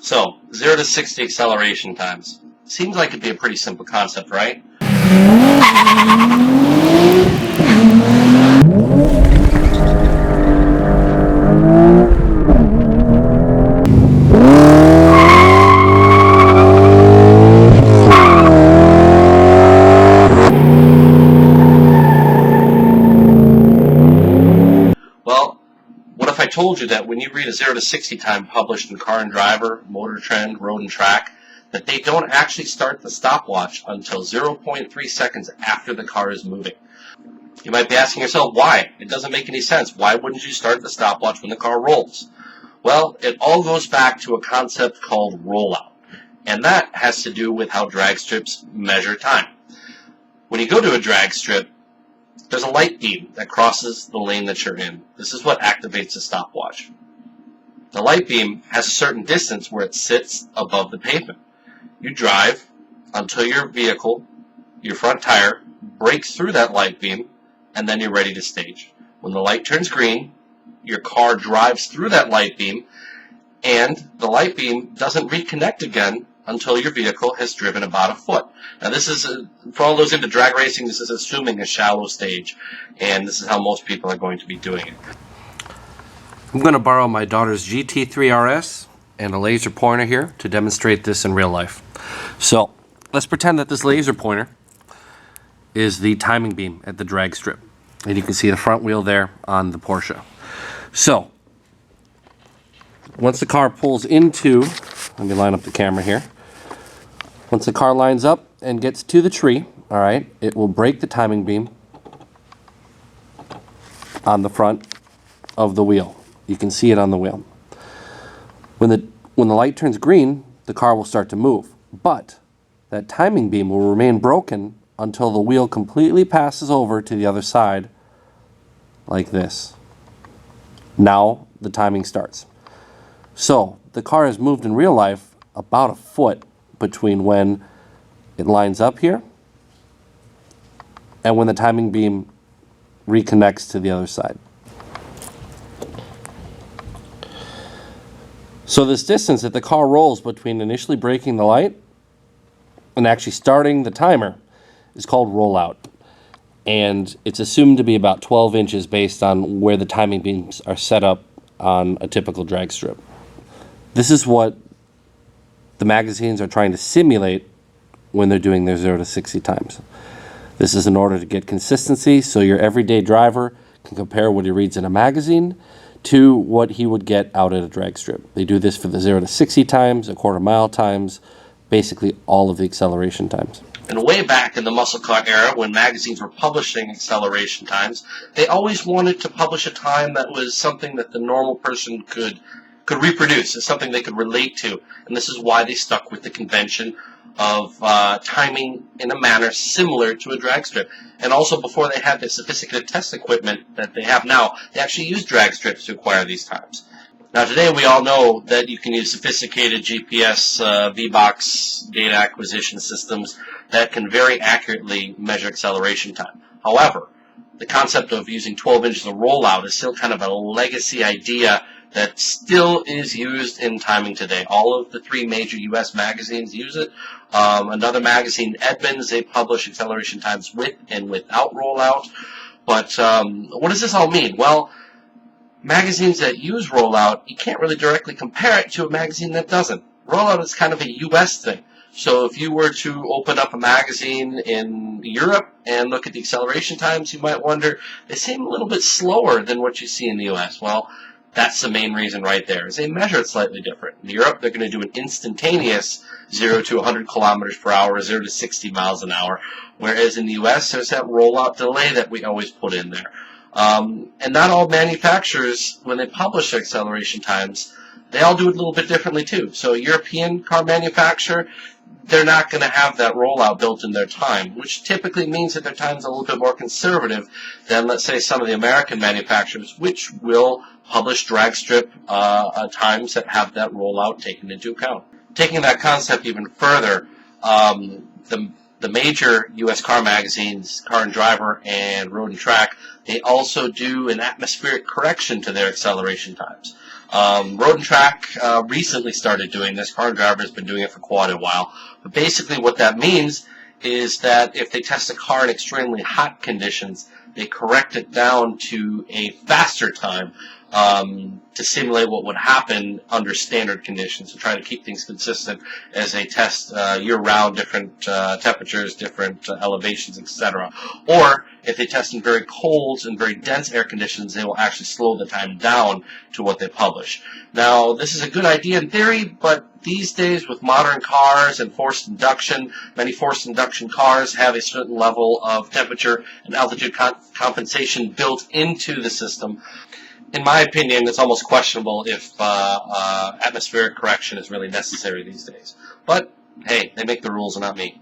So, 0 to 60 acceleration times. Seems like it'd be a pretty simple concept, right? Well, what if I told you that when you read a 0 to 60 time published in Car and Driver, Motortrend, Road and Track, that they don't actually start the stopwatch until 0.3 seconds after the car is moving? You might be asking yourself, why? It doesn't make any sense. Why wouldn't you start the stopwatch when the car rolls? Well, it all goes back to a concept called rollout, and that has to do with how drag strips measure time. When you go to a drag strip, there's a light beam that crosses the lane that you're in. This is what activates the stopwatch. The light beam has a certain distance where it sits above the pavement. You drive until your vehicle, your front tire, breaks through that light beam, and then you're ready to stage. When the light turns green, your car drives through that light beam, and the light beam doesn't reconnect again until your vehicle has driven about a foot. Now this is, for all those into drag racing, this is assuming a shallow stage, and this is how most people are going to be doing it. I'm going to borrow my daughter's GT3 RS and a laser pointer here to demonstrate this in real life. So let's pretend that this laser pointer is the timing beam at the drag strip, and you can see the front wheel there on the Porsche. So once the car pulls into, let me line up the camera here. Once the car lines up and gets to the tree, all right, it will break the timing beam on the front of the wheel. You can see it on the wheel. When the light turns green, the car will start to move, but that timing beam will remain broken until the wheel completely passes over to the other side, like this. Now the timing starts. So the car has moved in real life about a foot between when it lines up here and when the timing beam reconnects to the other side. So this distance that the car rolls between initially breaking the light and actually starting the timer is called rollout. And it's assumed to be about 12 inches based on where the timing beams are set up on a typical drag strip. This is what the magazines are trying to simulate when they're doing their 0 to 60 times. This is in order to get consistency so your everyday driver can compare what he reads in a magazine to what he would get out at a drag strip. They do this for the 0 to 60 times, a quarter mile times, basically all of the acceleration times. And way back in the muscle car era, when magazines were publishing acceleration times, they always wanted to publish a time that was something that the normal person could reproduce, as something they could relate to. And this is why they stuck with the convention of timing in a manner similar to a drag strip. And also, before they had the sophisticated test equipment that they have now, they actually used drag strips to acquire these times. Now today we all know that you can use sophisticated GPS V-Box data acquisition systems that can very accurately measure acceleration time. However, the concept of using 12 inches of rollout is still kind of a legacy idea that still is used in timing today. All of the 3 major U.S. magazines use it. Another magazine, Edmunds, they publish acceleration times with and without rollout. But what does this all mean? Well, magazines that use rollout, you can't really directly compare it to a magazine that doesn't. Rollout is kind of a U.S. thing. So if you were to open up a magazine in Europe and look at the acceleration times, you might wonder, they seem a little bit slower than what you see in the U.S. Well, that's the main reason right there, is they measure it slightly different. In Europe, they're going to do an instantaneous 0 to 100 kilometers per hour, 0 to 60 miles an hour, whereas in the U.S., there's that rollout delay that we always put in there. And not all manufacturers, when they publish their acceleration times, they all do it a little bit differently too. So a European car manufacturer, they're not going to have that rollout built in their time, which typically means that their time's a little bit more conservative than, let's say, some of the American manufacturers, which will publish drag strip times that have that rollout taken into account. Taking that concept even further, the major U.S. car magazines, Car and Driver and Road and Track, they also do an atmospheric correction to their acceleration times. Road and Track recently started doing this. Car and Driver has been doing it for quite a while. But basically what that means is that if they test a car in extremely hot conditions, they correct it down to a faster time to simulate what would happen under standard conditions, to try to keep things consistent as they test year-round, different temperatures, different elevations, etc. Or if they test in very cold and very dense air conditions, they will actually slow the time down to what they publish. Now, this is a good idea in theory, but these days with modern cars and forced induction, many forced induction cars have a certain level of temperature and altitude compensation built into the system. In my opinion, it's almost questionable if atmospheric correction is really necessary these days. But, hey, they make the rules and not me.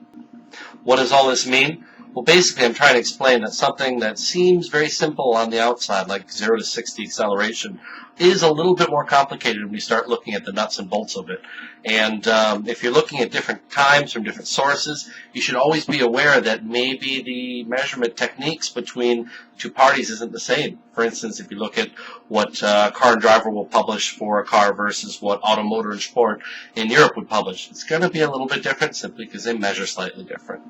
What does all this mean? Well, basically, I'm trying to explain that something that seems very simple on the outside, like 0 to 60 acceleration, is a little bit more complicated when you start looking at the nuts and bolts of it. And if you're looking at different times from different sources, you should always be aware that maybe the measurement techniques between two parties isn't the same. For instance, if you look at what Car and Driver will publish for a car versus what Auto, Motor, and Sport in Europe would publish, it's going to be a little bit different simply because they measure slightly different.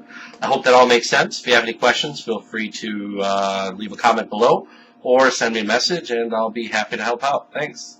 I hope that all makes sense. If you have any questions, feel free to leave a comment below or send me a message, and I'll be happy to help out. Thanks.